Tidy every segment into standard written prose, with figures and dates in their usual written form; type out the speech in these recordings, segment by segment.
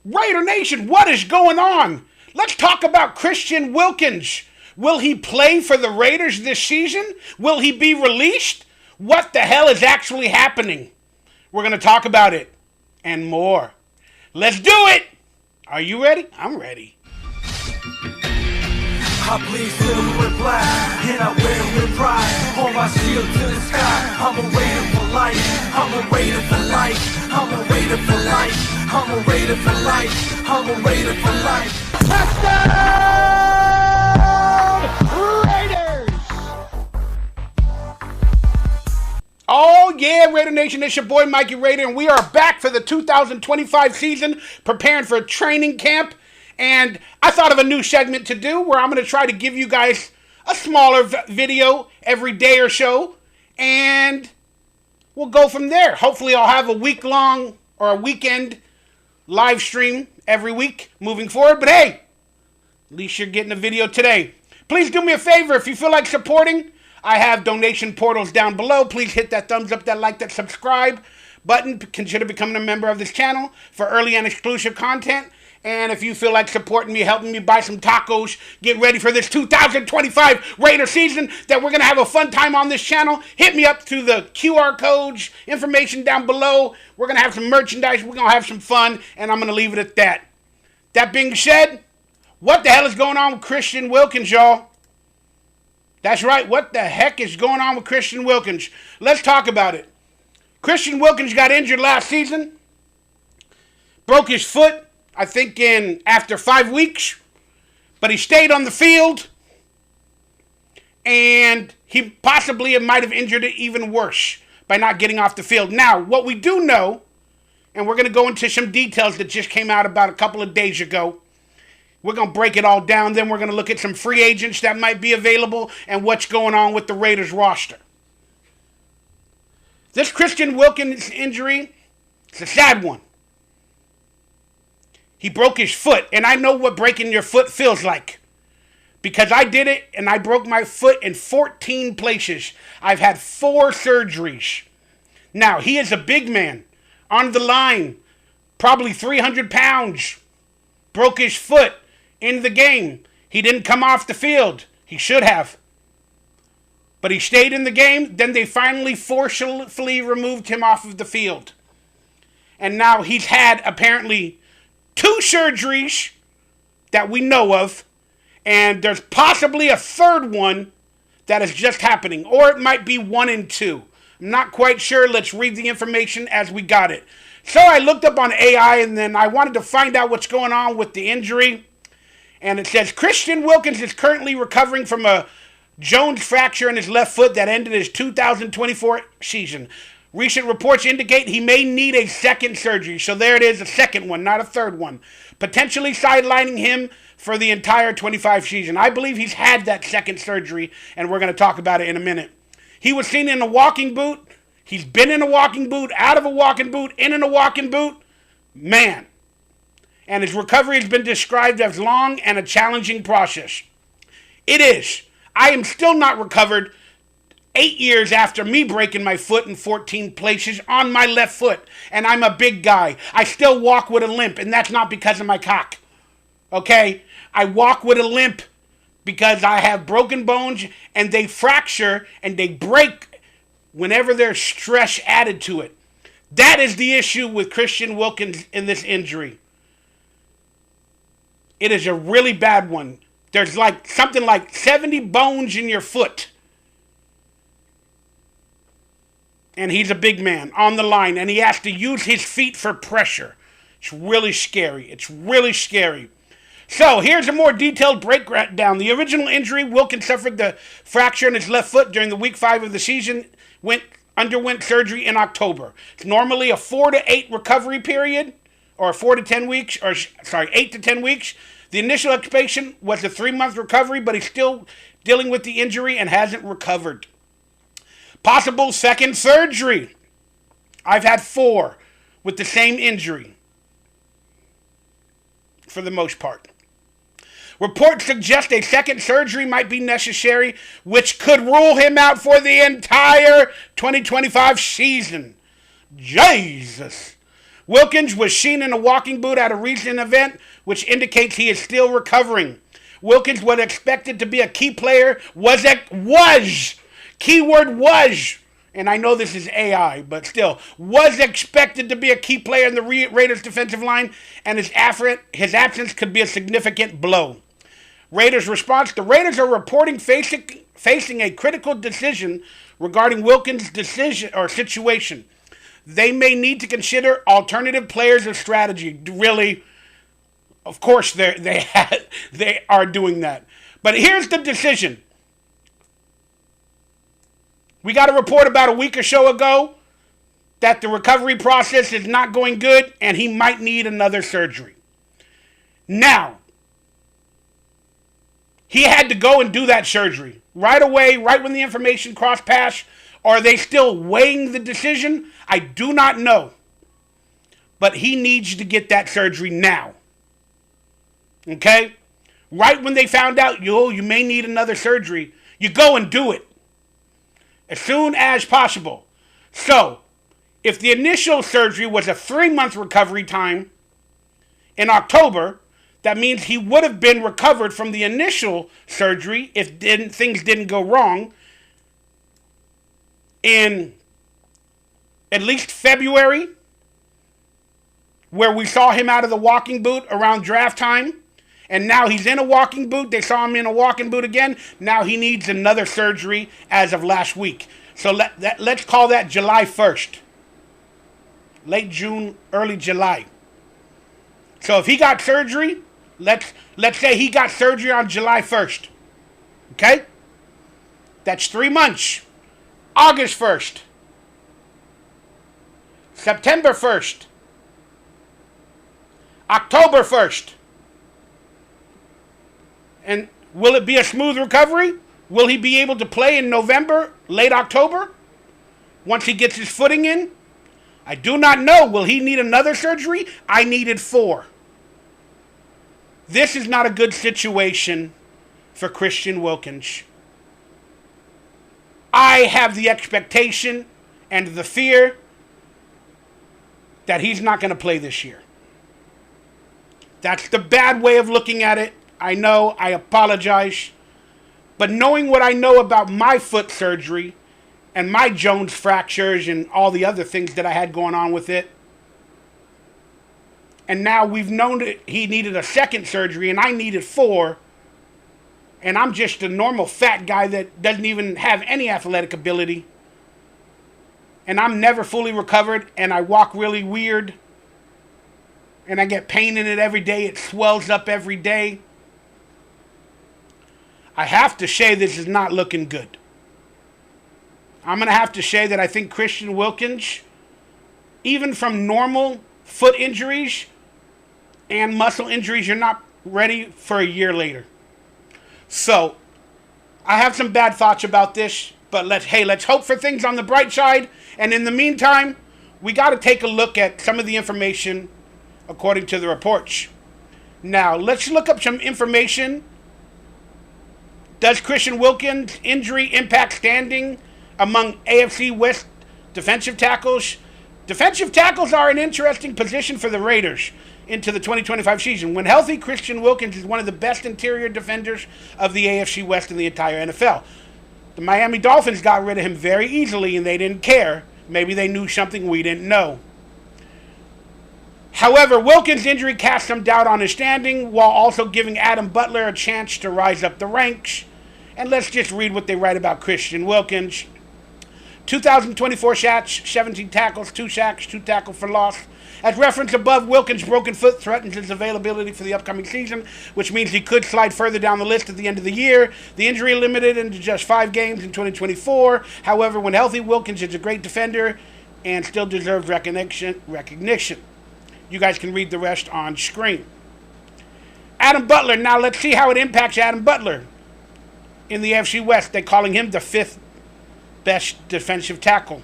Raider Nation, what is going on? Let's talk about Christian Wilkins. Will he play for the Raiders this season? Will he be released? What the hell is actually happening? We're going to talk about it and more. Let's do it! Are you ready? I'm ready. I bleed silver with black, and I wear it with pride. Hold my shield to the sky. I'm a Raider for life. I'm a Raider for life. I'm a Raider for life. I'm a Raider for life. I'm a Raider for life. Touchdown! Raiders! Oh yeah, Raider Nation, it's your boy Mikey Raider, and we are back for the 2025 season, preparing for training camp. And I thought of a new segment to do where I'm going to try to give you guys a smaller video every day or so, and we'll go from there. Hopefully I'll have a week-long or a weekend live stream every week moving forward. But hey, at least you're getting a video today. Please do me a favor. If you feel like supporting, I have donation portals down below. Please hit that thumbs up, that like, that subscribe button. Consider becoming a member of this channel for early and exclusive content. And if you feel like supporting me, helping me buy some tacos, get ready for this 2025 Raider season that we're going to have a fun time on this channel, hit me up through the QR codes, information down below. We're going to have some merchandise. We're going to have some fun, and I'm going to leave it at that. That being said, what the hell is going on with Christian Wilkins, y'all? That's right. What the heck is going on with Christian Wilkins? Let's talk about it. Christian Wilkins got injured last season. Broke his foot. I think after 5 weeks, but he stayed on the field, and he possibly might have injured it even worse by not getting off the field. Now, what we do know, and we're going to go into some details that just came out about a couple of days ago. We're going to break it all down. Then we're going to look at some free agents that might be available and what's going on with the Raiders roster. This Christian Wilkins injury, it's a sad one. He broke his foot, and I know what breaking your foot feels like because I did it, and I broke my foot in 14 places. I've had 4 surgeries. Now, he is a big man on the line, probably 300 pounds. Broke his foot in the game. He didn't come off the field. He should have. But he stayed in the game. Then they finally forcefully removed him off of the field. And now he's had apparently 2 surgeries that we know of, and there's possibly a third one that is just happening, or it might be 1 and 2. I'm not quite sure. Let's read the information as we got it. So I looked up on AI, and then I wanted to find out what's going on with the injury, and it says Christian Wilkins is currently recovering from a Jones fracture in his left foot that ended his 2024 season. Recent reports indicate he may need a second surgery. So there it is, a second one, not a third one. Potentially sidelining him for the entire 25 season. I believe he's had that second surgery, and we're going to talk about it in a minute. He was seen in a walking boot. He's been in a walking boot, out of a walking boot, in a walking boot. Man. And his recovery has been described as long and a challenging process. It is. I am still not recovered 8 years after me breaking my foot in 14 places on my left foot. And I'm a big guy. I still walk with a limp, and that's not because of my cock. Okay? I walk with a limp because I have broken bones, and they fracture and they break whenever there's stress added to it. That is the issue with Christian Wilkins in this injury. It is a really bad one. There's like something like 70 bones in your foot. And he's a big man on the line, and he has to use his feet for pressure. It's really scary. It's really scary. So here's a more detailed breakdown. The original injury, Wilkins suffered the fracture in his left foot during the week 5 of the season, underwent surgery in October. It's normally a 4 to 8 recovery period, or 8 to 10 weeks. The initial expectation was a 3-month recovery, but he's still dealing with the injury and hasn't recovered. Possible second surgery. I've had 4 with the same injury, for the most part. Reports suggest a second surgery might be necessary, which could rule him out for the entire 2025 season. Jesus. Wilkins was seen in a walking boot at a recent event, which indicates he is still recovering. Wilkins was expected to be a key player, keyword was, and I know this is AI, but still, was expected to be a key player in the Raiders defensive line, and his absence could be a significant blow. Raiders response: the Raiders are reporting facing a critical decision regarding Wilkins' situation. They may need to consider alternative players or strategy. Really, of course, they are doing that. But here's the decision. We got a report about a week or so ago that the recovery process is not going good and he might need another surgery. Now, he had to go and do that surgery right away, right when the information crossed paths. Are they still weighing the decision? I do not know. But he needs to get that surgery now. Okay? Right when they found out, you may need another surgery, you go and do it. As soon as possible. So, if the initial surgery was a 3-month recovery time in October, that means he would have been recovered from the initial surgery if things didn't go wrong in at least February, where we saw him out of the walking boot around draft time. And now he's in a walking boot. They saw him in a walking boot again. Now he needs another surgery as of last week. So let's call that July 1st. Late June, early July. So if he got surgery, let's say he got surgery on July 1st. Okay? That's 3 months. August 1st. September 1st. October 1st. And will it be a smooth recovery? Will he be able to play in November, late October, once he gets his footing in? I do not know. Will he need another surgery? I needed 4. This is not a good situation for Christian Wilkins. I have the expectation and the fear that he's not going to play this year. That's the bad way of looking at it. I know, I apologize. But knowing what I know about my foot surgery and my Jones fractures and all the other things that I had going on with it, and now we've known that he needed a second surgery and I needed 4, and I'm just a normal fat guy that doesn't even have any athletic ability, and I'm never fully recovered, and I walk really weird, and I get pain in it every day. It swells up every day. I have to say this is not looking good. I'm going to have to say that I think Christian Wilkins, even from normal foot injuries and muscle injuries, you're not ready for a year later. So, I have some bad thoughts about this, but let's hope for things on the bright side. And in the meantime, we got to take a look at some of the information according to the reports. Now, let's look up some information. Does Christian Wilkins' injury impact standing among AFC West defensive tackles? Defensive tackles are an interesting position for the Raiders into the 2025 season. When healthy, Christian Wilkins is one of the best interior defenders of the AFC West in the entire NFL. The Miami Dolphins got rid of him very easily, and they didn't care. Maybe they knew something we didn't know. However, Wilkins' injury cast some doubt on his standing, while also giving Adam Butler a chance to rise up the ranks. And let's just read what they write about Christian Wilkins. 2024 sacks, 17 tackles, 2 sacks, 2 tackles for loss. As referenced above, Wilkins' broken foot threatens his availability for the upcoming season, which means he could slide further down the list at the end of the year. The injury limited into just 5 games in 2024. However, when healthy, Wilkins is a great defender and still deserves recognition. You guys can read the rest on screen. Adam Butler. Now let's see how it impacts Adam Butler in the AFC West. They're calling him the 5th best defensive tackle.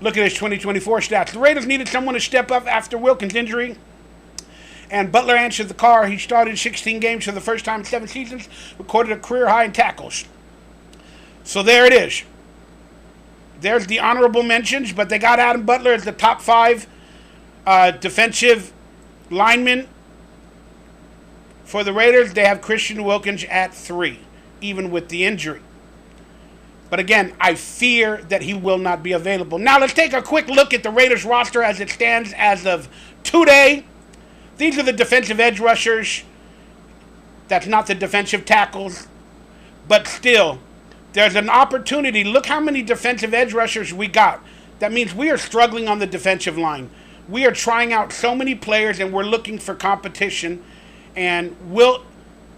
Look at his 2024 stats. The Raiders needed someone to step up after Wilkins' injury, and Butler answered the call. He started 16 games for the first time in 7 seasons, recorded a career high in tackles. So there it is. There's the honorable mentions, but they got Adam Butler as the top 5 Defensive lineman for the Raiders, they have Christian Wilkins at 3, even with the injury. But again, I fear that he will not be available. Now let's take a quick look at the Raiders roster as it stands as of today. These are the defensive edge rushers. That's not the defensive tackles. But still, there's an opportunity. Look how many defensive edge rushers we got. That means we are struggling on the defensive line. We are trying out so many players, and we're looking for competition. And we're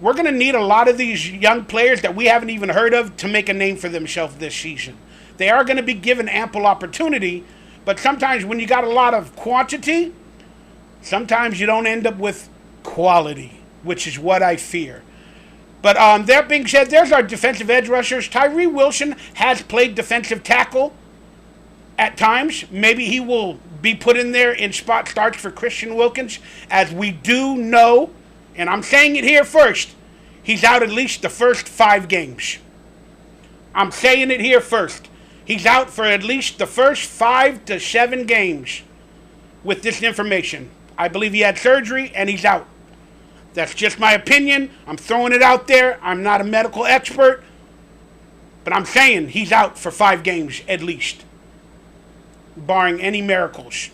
going to need a lot of these young players that we haven't even heard of to make a name for themselves this season. They are going to be given ample opportunity, but sometimes when you got a lot of quantity, sometimes you don't end up with quality, which is what I fear. But that being said, there's our defensive edge rushers. Tyree Wilson has played defensive tackle at times. Maybe he will be put in there in spot starts for Christian Wilkins, as we do know, and I'm saying it here first, he's out at least the first 5 games. I'm saying it here first. He's out for at least the first 5 to 7 games with this information. I believe he had surgery and he's out. That's just my opinion. I'm throwing it out there. I'm not a medical expert, but I'm saying he's out for 5 games at least, barring any miracles.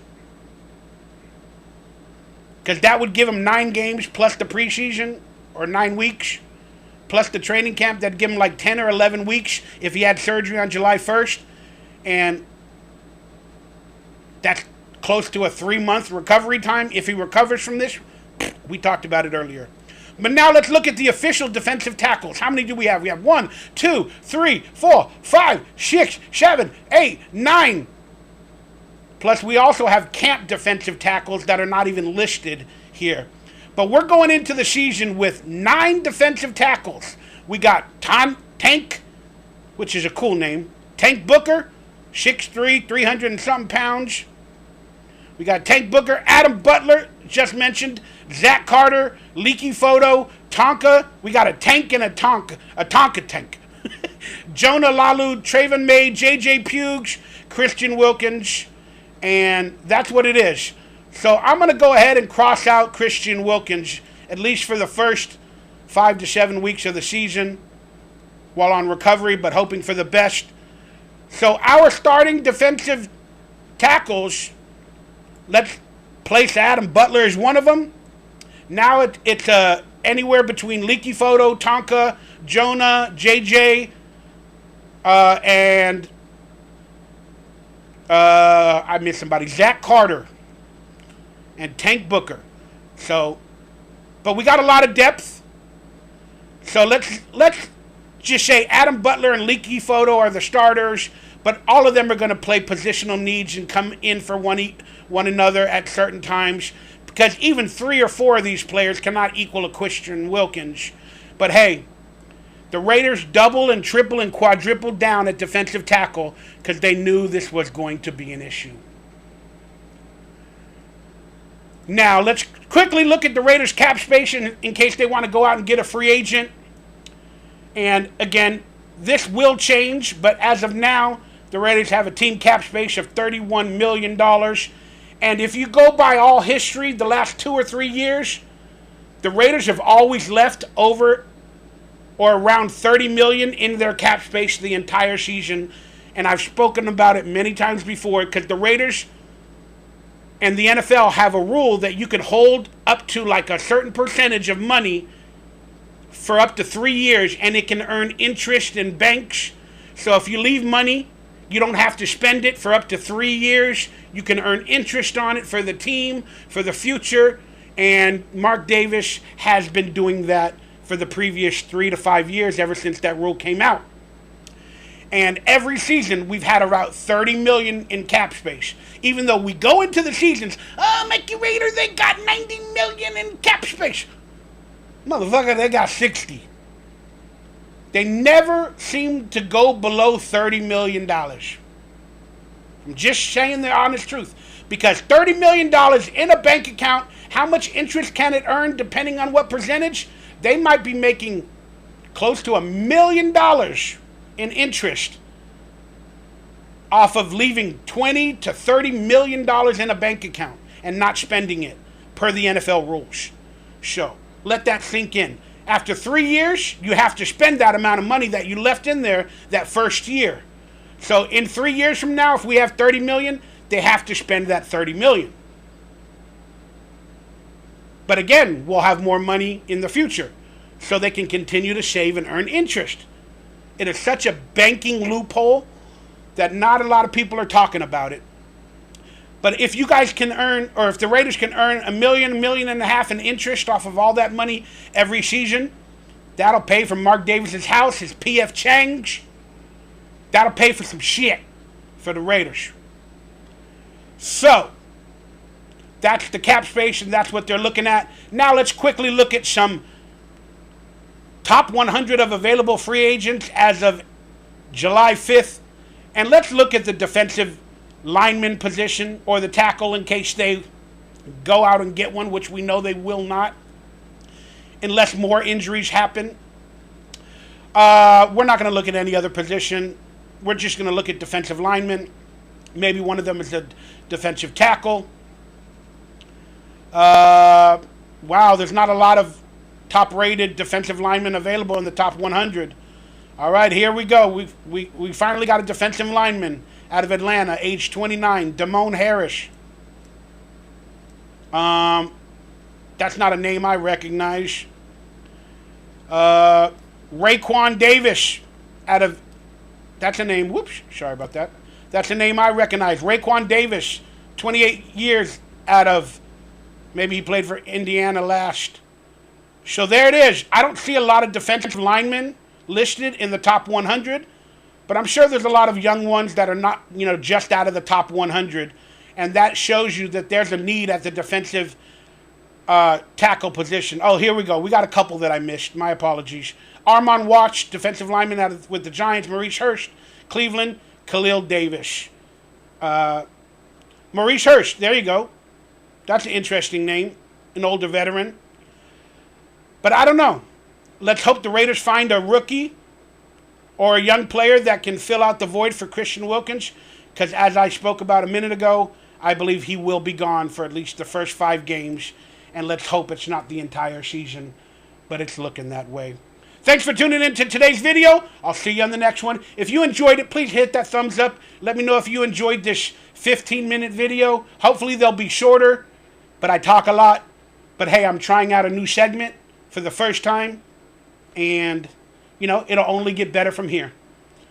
Because that would give him 9 games plus the preseason, or 9 weeks, plus the training camp. That'd give him like 10 or 11 weeks if he had surgery on July 1st. And that's close to a 3-month recovery time if he recovers from this. We talked about it earlier. But now let's look at the official defensive tackles. How many do we have? We have 1, 2, 3, 4, 5, 6, 7, 8, 9. Plus, we also have camp defensive tackles that are not even listed here. But we're going into the season with 9 defensive tackles. We got Tank, which is a cool name. Tank Booker, 6'3", 300 and something pounds. We got Tank Booker, Adam Butler, just mentioned, Zach Carter, Leaky Photo, Tonka. We got a tank and a Tonka tank. Jonah Lalu, Traven May, J.J. Pugs, Christian Wilkins. And that's what it is. So I'm going to go ahead and cross out Christian Wilkins, at least for the first 5 to 7 weeks of the season, while on recovery, but hoping for the best. So our starting defensive tackles, let's place Adam Butler as one of them. Now it's anywhere between Leaky Photo, Tonka, Jonah, JJ, and I missed somebody. Zach Carter and Tank Booker. So, but we got a lot of depth. So let's just say Adam Butler and Leaky Photo are the starters, but all of them are going to play positional needs and come in for one another at certain times, because even 3 or 4 of these players cannot equal a Christian Wilkins. But hey, the Raiders double and triple and quadrupled down at defensive tackle because they knew this was going to be an issue. Now, let's quickly look at the Raiders' cap space in case they want to go out and get a free agent. And again, this will change, but as of now, the Raiders have a team cap space of $31 million. And if you go by all history, the last 2 or 3 years, the Raiders have always left over or around $30 million in their cap space the entire season. And I've spoken about it many times before, because the Raiders and the NFL have a rule that you can hold up to like a certain percentage of money for up to 3 years, and it can earn interest in banks. So if you leave money, you don't have to spend it for up to 3 years. You can earn interest on it for the team, for the future. And Mark Davis has been doing that for the previous 3 to 5 years, ever since that rule came out. And every season, we've had around $30 million in cap space. Even though we go into the seasons, Mikey Raider, they got $90 million in cap space. Motherfucker, they got 60. They never seem to go below $30 million. I'm just saying the honest truth. Because $30 million in a bank account, how much interest can it earn depending on what percentage? They might be making close to $1 million in interest off of leaving $20 to $30 million in a bank account. and not spending it per the NFL rules. So let that sink in. After 3 years, you have to spend that amount of money that you left in there that first year. So in 3 years from now, if we have $30 million, they have to spend that $30 million. But again, we'll have more money in the future, so they can continue to save and earn interest. It is such a banking loophole that not a lot of people are talking about it. But if you guys can earn, or if the Raiders can earn $1 million, $1.5 million in interest off of all that money every season, that'll pay for Mark Davis's house, his PF Chang's. That'll pay for some shit for the Raiders. So, that's the cap space, and that's what they're looking at. Now let's quickly look at some top 100 of available free agents as of July 5th. And let's look at the defensive lineman position or the tackle in case they go out and get one, which we know they will not, unless more injuries happen. We're not going to look at any other position. We're just going to look at defensive linemen. Maybe one of them is a defensive tackle. Wow, there's not a lot of top-rated defensive linemen available in the top 100. All right, here we go. We finally got a defensive lineman out of Atlanta, age 29, Damone Harris. That's not a name I recognize. Raekwon Davis out of... That's a name. Whoops, sorry about that. That's a name I recognize. Raekwon Davis, 28 years out of... Maybe he played for Indiana last. So there it is. I don't see a lot of defensive linemen listed in the top 100, but I'm sure there's a lot of young ones that are not, just out of the top 100, and that shows you that there's a need at the defensive tackle position. Oh, here we go. We got a couple that I missed. My apologies. Armon Watts, defensive lineman with the Giants. Maurice Hurst, Cleveland. Khalil Davis. Maurice Hurst, there you go. That's an interesting name, an older veteran. But I don't know. Let's hope the Raiders find a rookie or a young player that can fill out the void for Christian Wilkins, because as I spoke about a minute ago, I believe he will be gone for at least the first 5 games, and let's hope it's not the entire season, but it's looking that way. Thanks for tuning in to today's video. I'll see you on the next one. If you enjoyed it, please hit that thumbs up. Let me know if you enjoyed this 15-minute video. Hopefully they'll be shorter, but I talk a lot. But hey, I'm trying out a new segment for the first time, and it'll only get better from here.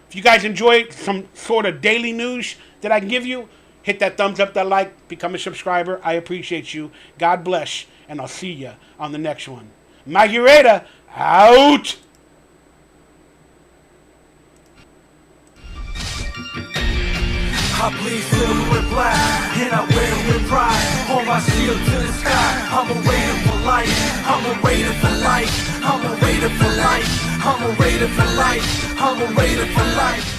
If you guys enjoy some sort of daily news that I can give you, hit that thumbs up, that like, become a subscriber. I appreciate you. God bless, and I'll see you on the next one. Mikey Raybower, out! I bleed silver and black, and I wear it with pride. Hold my shield to the sky. I'm a Raider for life. I'm a Raider for life. I'm a Raider for life. I'm a Raider for life. I'm a Raider for life.